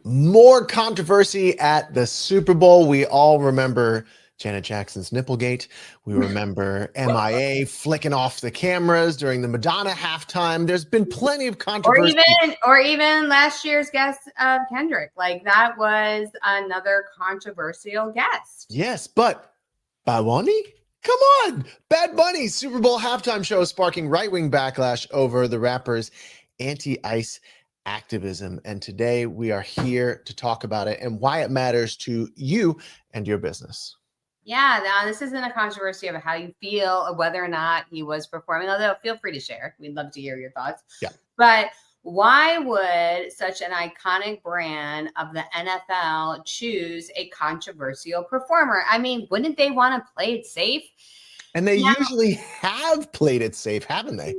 More controversy at the Super Bowl. We all remember Janet Jackson's Nipplegate. We remember MIA flicking off the cameras during the Madonna halftime. There's been plenty of Or controversy. even last year's guest of Kendrick. Like that was another controversial guest. Yes, but Bad Bunny? Come on. Bad Bunny Super Bowl halftime show sparking right-wing backlash over the rapper's anti-ICE activism. And today we are here to talk about it and why it matters to you and your business. Yeah, now this isn't a controversy of how you feel or whether or not he was performing, although feel free to share. We'd love to hear your thoughts. Yeah. But why would such an iconic brand of the NFL choose a controversial performer? I mean, wouldn't they want to play it safe? And they usually have played it safe, haven't they?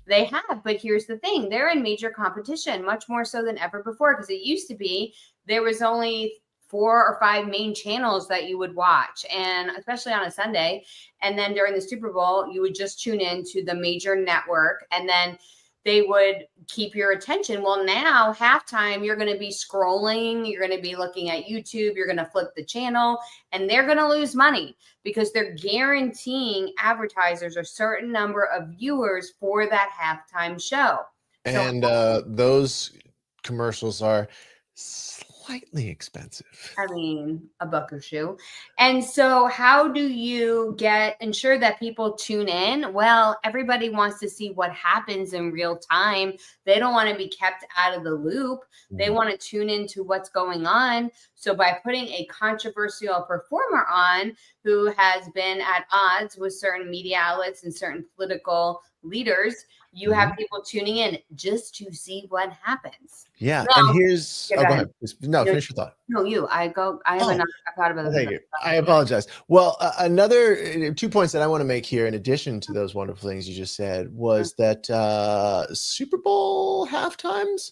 They have, but here's the thing. They're in major competition, much more so than ever before, because it used to be there was only 4 or 5 main channels that you would watch, and especially on a Sunday. And then during the Super Bowl, you would just tune in to the major network, and then they would keep your attention. Well, now halftime, you're going to be scrolling, you're going to be looking at YouTube, you're going to flip the channel, and they're going to lose money because they're guaranteeing advertisers a certain number of viewers for that halftime show. And those commercials are slightly expensive. I mean, a buck or shoe. And so how do you ensure that people tune in? Well, everybody wants to see what happens in real time. They don't want to be kept out of the loop. They want to tune into what's going on. So by putting a controversial performer on who has been at odds with certain media outlets and certain political leaders, you have people tuning in just to see what happens. Yeah. Now, and here's, go ahead. No, finish your thought. No, you. I have another thought about Thank you. I apologize. Well, another 2 points that I want to make here, in addition to those wonderful things you just said, was that Super Bowl halftimes,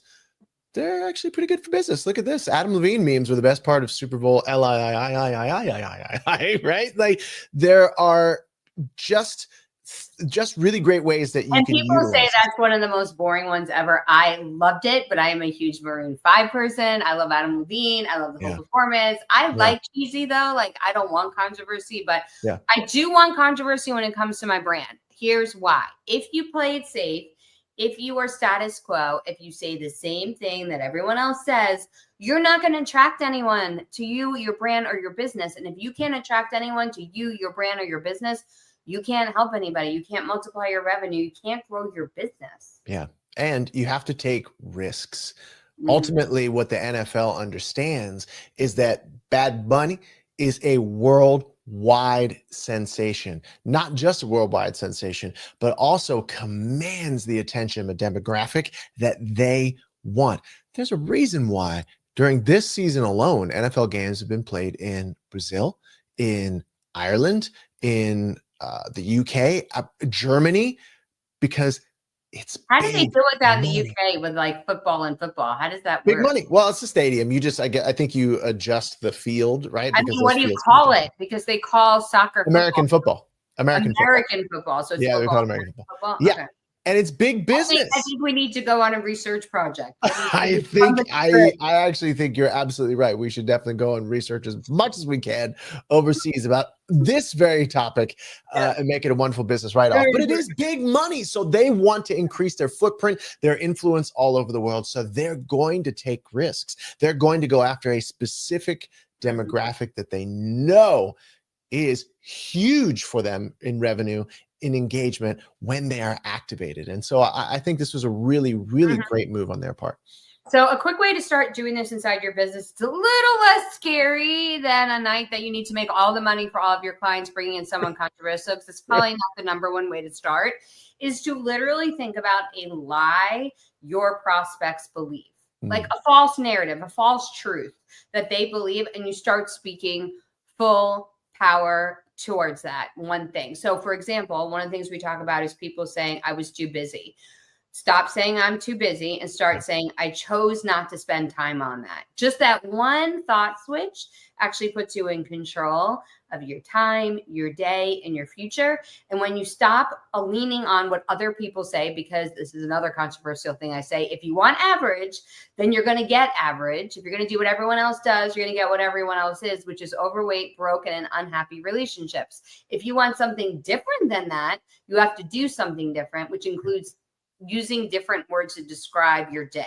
they're actually pretty good for business. Look at this. Adam Levine memes were the best part of Super Bowl LIIIIIIII, right? Like there are just really great ways that you and can people utilize say it. That's one of the most boring ones ever. I loved it, but I am a huge Maroon 5 person. I love Adam Levine. I love the whole performance. I like cheesy though. Like I don't want controversy, but I do want controversy when it comes to my brand. Here's why. If you play it safe, if you are status quo, if you say the same thing that everyone else says, you're not going to attract anyone to you, your brand, or your business. And if you can't attract anyone to you, your brand, or your business, you can't help anybody. You can't multiply your revenue. You can't grow your business. Yeah. And you have to take risks. Ultimately, what the NFL understands is that Bad Bunny is a worldwide sensation, not just a worldwide sensation, but also commands the attention of a demographic that they want. There's a reason why during this season alone, NFL games have been played in Brazil, in Ireland, in the UK, Germany, because it's how do they do it that in the UK with like football? How does that work? Big money. Well, it's a stadium. I think you adjust the field, right? I mean, what do you call it? Because they call soccer American football. American football. So it's they call it American football. Yeah. Okay. And it's big business. I think we need to go on a research project. I actually think you're absolutely right. We should definitely go and research as much as we can overseas about this very topic and make it a wonderful business write-off. But it is big money. So they want to increase their footprint, their influence all over the world. So they're going to take risks. They're going to go after a specific demographic that they know is huge for them in revenue, in engagement when they are activated. And so I think this was a really, really great move on their part. So a quick way to start doing this inside your business, it's a little less scary than a night that you need to make all the money for all of your clients, bringing in someone controversial, because it's probably not the number one way to start, is to literally think about a lie your prospects believe, like a false narrative, a false truth that they believe, and you start speaking full power towards that one thing. So for example, one of the things we talk about is people saying, I was too busy. Stop saying I'm too busy and start saying I chose not to spend time on that. Just that one thought switch actually puts you in control of your time, your day, and your future. And when you stop leaning on what other people say, because this is another controversial thing I say, if you want average, then you're going to get average. If you're going to do what everyone else does, you're going to get what everyone else is, which is overweight, broken, and unhappy relationships. If you want something different than that, you have to do something different, which includes using different words to describe your day.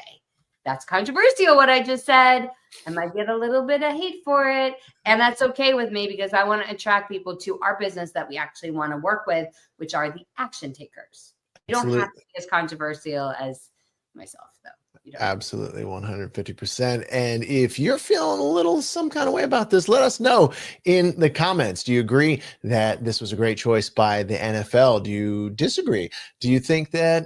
That's controversial, what I just said. I might get a little bit of hate for it. And that's okay with me, because I want to attract people to our business that we actually want to work with, which are the action takers. You don't have to be as controversial as myself, though. Absolutely, 150%. And if you're feeling a little some kind of way about this, let us know in the comments. Do you agree that this was a great choice by the NFL? Do you disagree? Do you think that,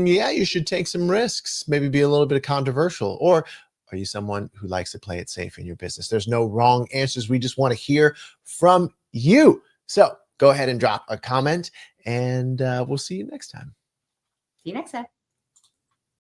yeah, you should take some risks, maybe be a little bit controversial? Or are you someone who likes to play it safe in your business? There's no wrong answers. We just want to hear from you. So go ahead and drop a comment, and we'll see you next time. See you next time.